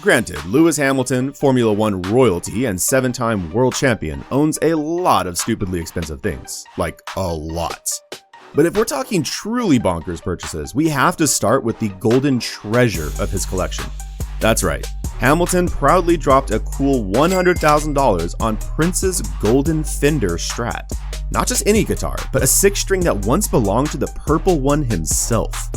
Granted, Lewis Hamilton, Formula One royalty and 7-time world champion, owns a lot of stupidly expensive things. Like, a lot. But if we're talking truly bonkers purchases, we have to start with the golden treasure of his collection. That's right, Hamilton proudly dropped a cool $100,000 on Prince's Golden Fender Strat. Not just any guitar, but a 6-string that once belonged to the Purple One himself.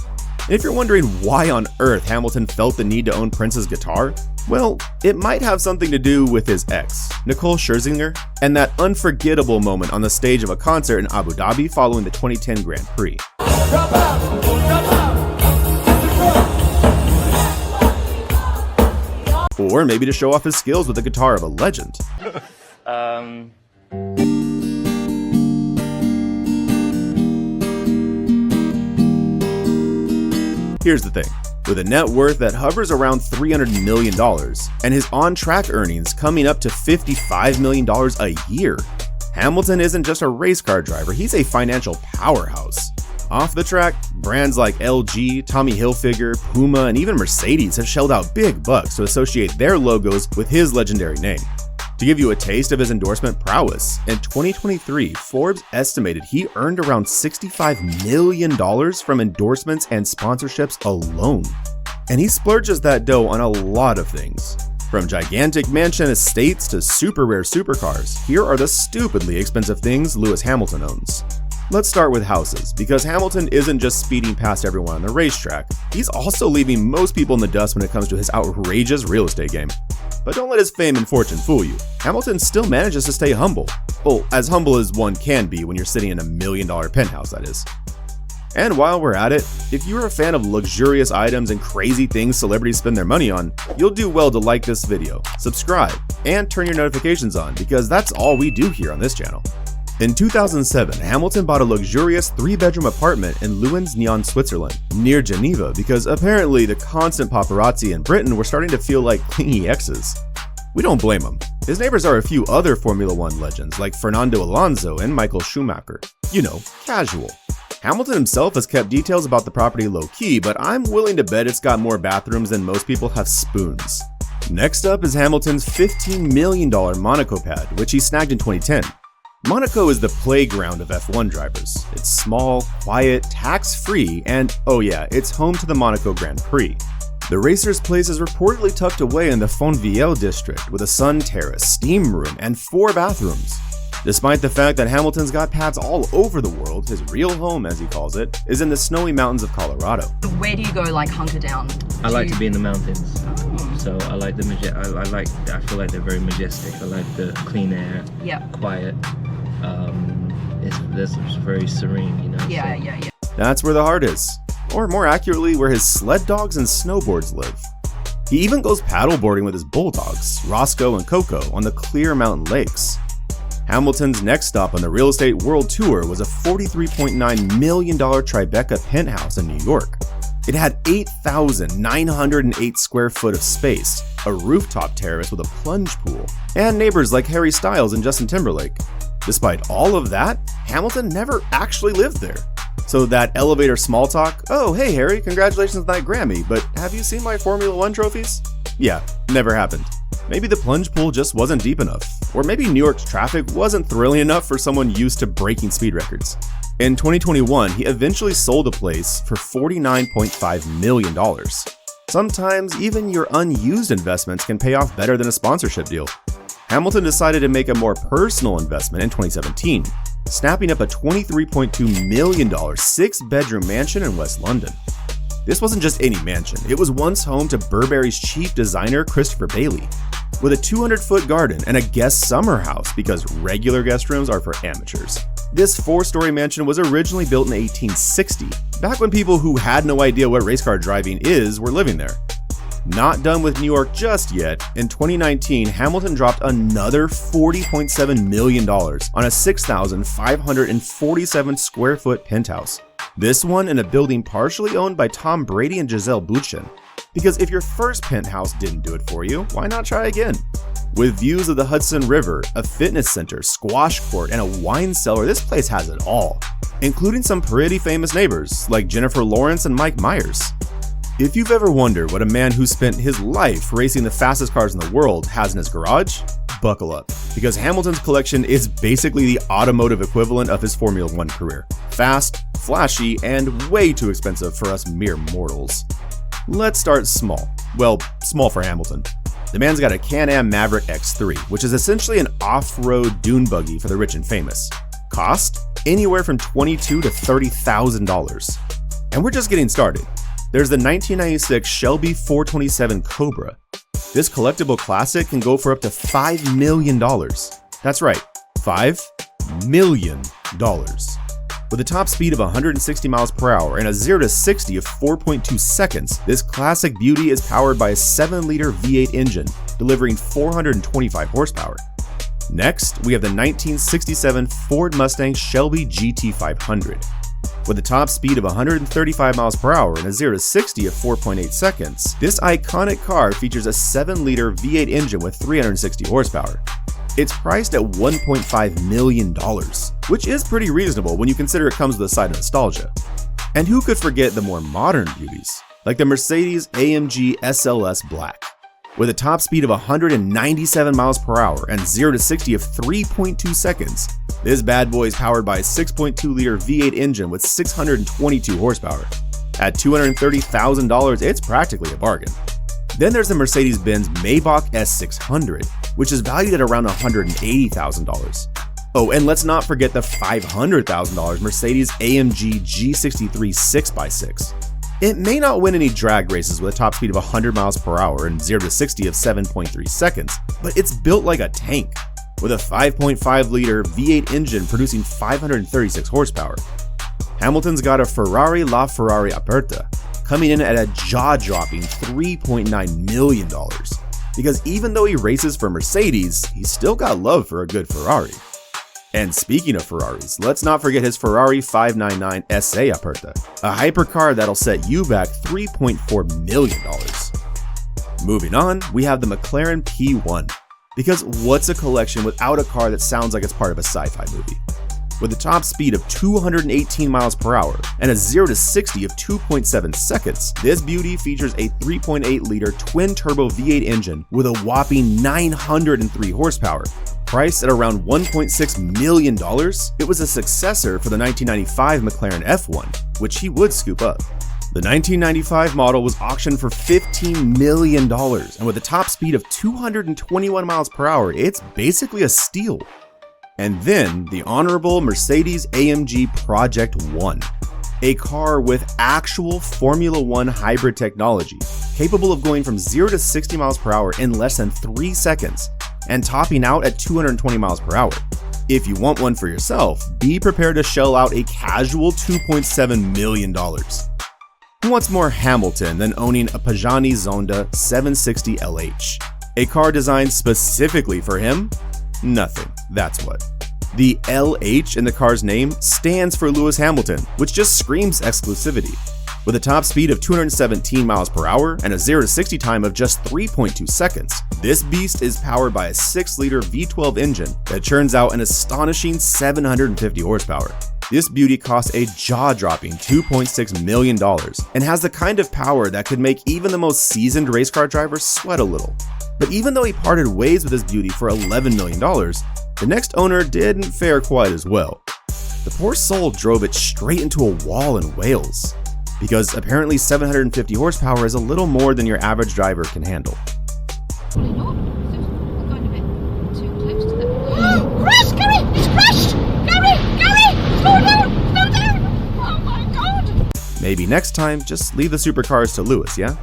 And if you're wondering why on earth Hamilton felt the need to own Prince's guitar, well, it might have something to do with his ex, Nicole Scherzinger, and that unforgettable moment on the stage of a concert in Abu Dhabi following the 2010 Grand Prix. Or maybe to show off his skills with the guitar of a legend. Here's the thing. With a net worth that hovers around $300 million and his on-track earnings coming up to $55 million a year, Hamilton isn't just a race car driver, he's a financial powerhouse. Off the track, brands like LG, Tommy Hilfiger, Puma, and even Mercedes have shelled out big bucks to associate their logos with his legendary name. To give you a taste of his endorsement prowess, in 2023, Forbes estimated he earned around $65 million from endorsements and sponsorships alone. And he splurges that dough on a lot of things. From gigantic mansion estates to super rare supercars, here are the stupidly expensive things Lewis Hamilton owns. Let's start with houses, because Hamilton isn't just speeding past everyone on the racetrack, he's also leaving most people in the dust when it comes to his outrageous real estate game. But don't let his fame and fortune fool you. Hamilton still manages to stay humble. Well, as humble as one can be when you're sitting in $1 million penthouse, that is. And while we're at it, if you're a fan of luxurious items and crazy things celebrities spend their money on, you'll do well to like this video, subscribe, and turn your notifications on, because that's all we do here on this channel. In 2007, Hamilton bought a luxurious 3-bedroom apartment in Louvain-la-Neuve, Switzerland, near Geneva, because apparently the constant paparazzi in Britain were starting to feel like clingy exes. We don't blame him. His neighbors are a few other Formula One legends like Fernando Alonso and Michael Schumacher. You know, casual. Hamilton himself has kept details about the property low-key, but I'm willing to bet it's got more bathrooms than most people have spoons. Next up is Hamilton's $15 million Monaco pad, which he snagged in 2010. Monaco is the playground of F1 drivers. It's small, quiet, tax-free, and oh yeah, it's home to the Monaco Grand Prix. The racer's place is reportedly tucked away in the Fontvieille district with a sun terrace, steam room, and 4 bathrooms. Despite the fact that Hamilton's got pads all over the world, his real home, as he calls it, is in the snowy mountains of Colorado. Where do you go, like, hunker down? I like to be in the mountains. So I like I feel like they're very majestic. I like the clean air, quiet. It's very serene, you know? Yeah. That's where the heart is. Or more accurately, where his sled dogs and snowboards live. He even goes paddleboarding with his bulldogs, Roscoe and Coco, on the clear mountain lakes. Hamilton's next stop on the real estate world tour was a $43.9 million Tribeca penthouse in New York. It had 8,908 square foot of space, a rooftop terrace with a plunge pool, and neighbors like Harry Styles and Justin Timberlake. Despite all of that, Hamilton never actually lived there. So that elevator small talk, "Oh, hey Harry, congratulations on that Grammy, but have you seen my Formula One trophies?" Yeah, never happened. Maybe the plunge pool just wasn't deep enough, or maybe New York's traffic wasn't thrilling enough for someone used to breaking speed records. In 2021, he eventually sold the place for $49.5 million. Sometimes even your unused investments can pay off better than a sponsorship deal. Hamilton decided to make a more personal investment in 2017, snapping up a $23.2 million 6-bedroom mansion in West London. This wasn't just any mansion, it was once home to Burberry's chief designer Christopher Bailey, with a 200-foot garden and a guest summer house because regular guest rooms are for amateurs. This 4-story mansion was originally built in 1860, back when people who had no idea what race car driving is were living there. Not done with New York just yet, in 2019, Hamilton dropped another $40.7 million on a 6,547 square foot penthouse. This one in a building partially owned by Tom Brady and Gisele Bündchen. Because if your first penthouse didn't do it for you, why not try again? With views of the Hudson River, a fitness center, squash court, and a wine cellar, this place has it all, including some pretty famous neighbors like Jennifer Lawrence and Mike Myers. If you've ever wondered what a man who spent his life racing the fastest cars in the world has in his garage, buckle up, because Hamilton's collection is basically the automotive equivalent of his Formula One career. Fast, flashy, and way too expensive for us mere mortals. Let's start small. Well, small for Hamilton. The man's got a Can-Am Maverick X3, which is essentially an off-road dune buggy for the rich and famous. Cost? Anywhere from $22,000 to $30,000. And we're just getting started. There's the 1996 Shelby 427 Cobra. This collectible classic can go for up to $5 million. That's right, $5 million. With a top speed of 160 miles per hour and a 0 to 60 of 4.2 seconds, this classic beauty is powered by a 7-liter V8 engine, delivering 425 horsepower. Next, we have the 1967 Ford Mustang Shelby GT500. With a top speed of 135 miles per hour and a 0 to 60 of 4.8 seconds, this iconic car features a 7-liter V8 engine with 360 horsepower. It's priced at $1.5 million, which is pretty reasonable when you consider it comes with a side of nostalgia. And who could forget the more modern beauties, like the Mercedes-AMG SLS Black. With a top speed of 197 miles per hour and 0 to 60 of 3.2 seconds, this bad boy is powered by a 6.2-liter V8 engine with 622 horsepower. At $230,000, it's practically a bargain. Then there's the Mercedes-Benz Maybach S600, which is valued at around $180,000. Oh, and let's not forget the $500,000 Mercedes-AMG G63 6x6. It may not win any drag races with a top speed of 100 miles per hour and 0 to 60 of 7.3 seconds, but it's built like a tank, with a 5.5-liter V8 engine producing 536 horsepower. Hamilton's got a Ferrari LaFerrari Aperta, coming in at a jaw-dropping $3.9 million. Because even though he races for Mercedes, he's still got love for a good Ferrari. And speaking of Ferraris, let's not forget his Ferrari 599 SA Aperta, a hypercar that'll set you back $3.4 million. Moving on, we have the McLaren P1. Because what's a collection without a car that sounds like it's part of a sci-fi movie? With a top speed of 218 miles per hour and a 0 to 60 of 2.7 seconds, this beauty features a 3.8-liter twin-turbo V8 engine with a whopping 903 horsepower. Priced at around $1.6 million, it was a successor for the 1995 McLaren F1, which he would scoop up. The 1995 model was auctioned for $15 million, and with a top speed of 221 miles per hour, it's basically a steal. And then the honorable Mercedes-AMG Project 1, a car with actual Formula One hybrid technology, capable of going from 0 to 60 miles per hour in less than 3 seconds, and topping out at 220 miles per hour. If you want one for yourself, be prepared to shell out a casual $2.7 million. What's more Hamilton than owning a Pagani Zonda 760 LH? A car designed specifically for him? Nothing, that's what. The LH in the car's name stands for Lewis Hamilton, which just screams exclusivity. With a top speed of 217 miles per hour and a 0 to 60 time of just 3.2 seconds, this beast is powered by a 6-liter V12 engine that churns out an astonishing 750 horsepower. This beauty costs a jaw-dropping $2.6 million and has the kind of power that could make even the most seasoned race car drivers sweat a little. But even though he parted ways with this beauty for $11 million, the next owner didn't fare quite as well. The poor soul drove it straight into a wall in Wales, because apparently 750 horsepower is a little more than your average driver can handle. Crash, Gary! It's crashed! Gary! Slow down! Oh my god! Maybe next time, just leave the supercars to Lewis, yeah?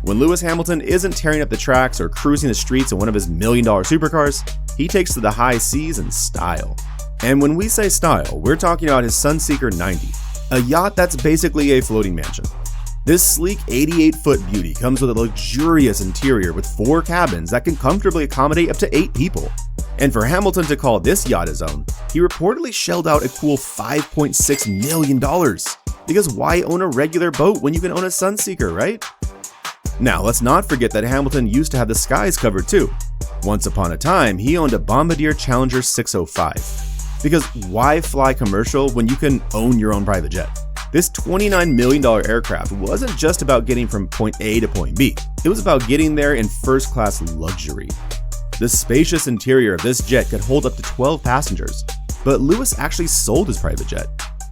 When Lewis Hamilton isn't tearing up the tracks or cruising the streets in one of his $1 million supercars, he takes to the high seas in style. And when we say style, we're talking about his Sunseeker 90, a yacht that's basically a floating mansion. This sleek 88-foot beauty comes with a luxurious interior with 4 cabins that can comfortably accommodate up to 8 people. And for Hamilton to call this yacht his own, he reportedly shelled out a cool $5.6 million. Because why own a regular boat when you can own a Sunseeker, right? Now, let's not forget that Hamilton used to have the skies covered too. Once upon a time, he owned a Bombardier Challenger 605. Because why fly commercial when you can own your own private jet? This $29 million aircraft wasn't just about getting from point A to point B. It was about getting there in first-class luxury. The spacious interior of this jet could hold up to 12 passengers, but Lewis actually sold his private jet.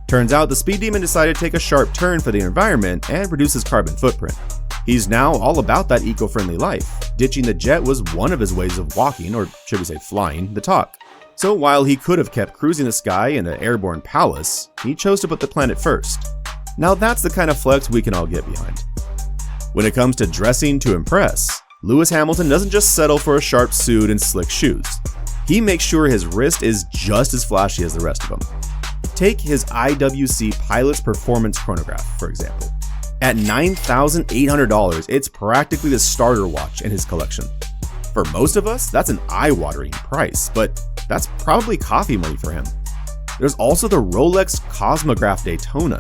Turns out the Speed Demon decided to take a sharp turn for the environment and reduce his carbon footprint. He's now all about that eco-friendly life. Ditching the jet was one of his ways of walking, or should we say flying, the talk. So while he could have kept cruising the sky in an airborne palace, he chose to put the planet first. Now that's the kind of flex we can all get behind. When it comes to dressing to impress, Lewis Hamilton doesn't just settle for a sharp suit and slick shoes. He makes sure his wrist is just as flashy as the rest of them. Take his IWC Pilot's Performance Chronograph, for example. At $9,800, it's practically the starter watch in his collection. For most of us, that's an eye-watering price, but that's probably coffee money for him. There's also the Rolex Cosmograph Daytona,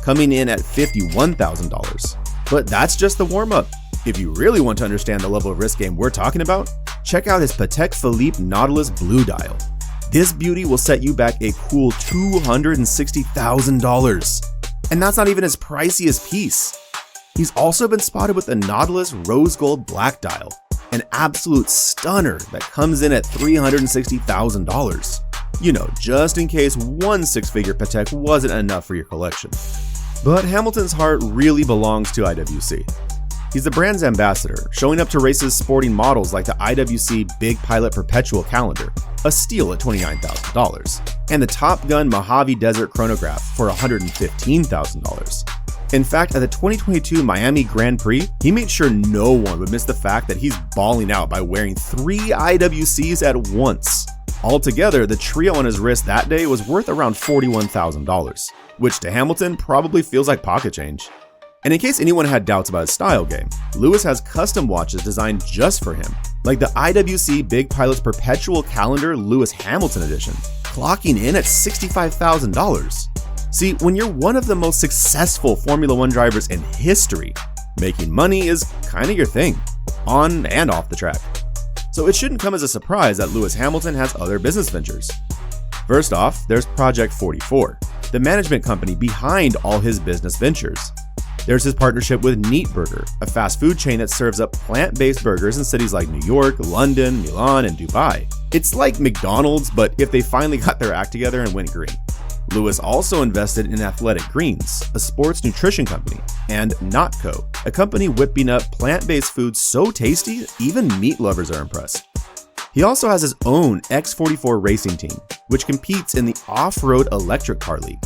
coming in at $51,000. But that's just the warm-up. If you really want to understand the level of risk game we're talking about, check out his Patek Philippe Nautilus Blue Dial. This beauty will set you back a cool $260,000. And that's not even his priciest piece. He's also been spotted with the Nautilus Rose Gold Black Dial, an absolute stunner that comes in at $360,000. You know, just in case one six-figure Patek wasn't enough for your collection. But Hamilton's heart really belongs to IWC. He's the brand's ambassador, showing up to races sporting models like the IWC Big Pilot Perpetual Calendar, a steal at $29,000, and the Top Gun Mojave Desert Chronograph for $115,000. In fact, at the 2022 Miami Grand Prix, he made sure no one would miss the fact that he's balling out by wearing 3 IWCs at once. Altogether, the trio on his wrist that day was worth around $41,000, which to Hamilton probably feels like pocket change. And in case anyone had doubts about his style game, Lewis has custom watches designed just for him, like the IWC Big Pilot's Perpetual Calendar Lewis Hamilton Edition, clocking in at $65,000. See, when you're one of the most successful Formula One drivers in history, making money is kinda your thing, on and off the track. So it shouldn't come as a surprise that Lewis Hamilton has other business ventures. First off, there's Project 44, the management company behind all his business ventures. There's his partnership with Neat Burger, a fast food chain that serves up plant-based burgers in cities like New York, London, Milan, and Dubai. It's like McDonald's, but if they finally got their act together and went green. Lewis also invested in Athletic Greens, a sports nutrition company, and Notco, a company whipping up plant-based foods so tasty, even meat lovers are impressed. He also has his own X44 racing team, which competes in the Off-Road Electric Car League.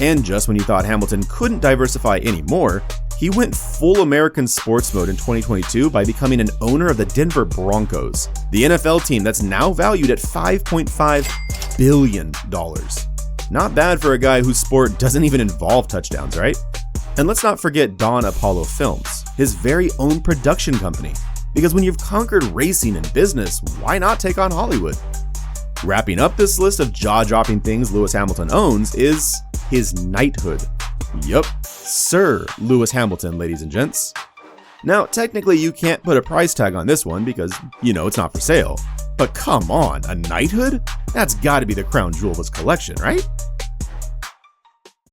And just when you thought Hamilton couldn't diversify anymore, he went full American sports mode in 2022 by becoming an owner of the Denver Broncos, the NFL team that's now valued at $5.5 billion. Not bad for a guy whose sport doesn't even involve touchdowns, right? And let's not forget Dawn Apollo Films, his very own production company. Because when you've conquered racing and business, why not take on Hollywood? Wrapping up this list of jaw-dropping things Lewis Hamilton owns is his knighthood. Yup, Sir Lewis Hamilton, ladies and gents. Now, technically you can't put a price tag on this one because, you know, it's not for sale. But come on, a knighthood? That's gotta be the crown jewel of his collection, right?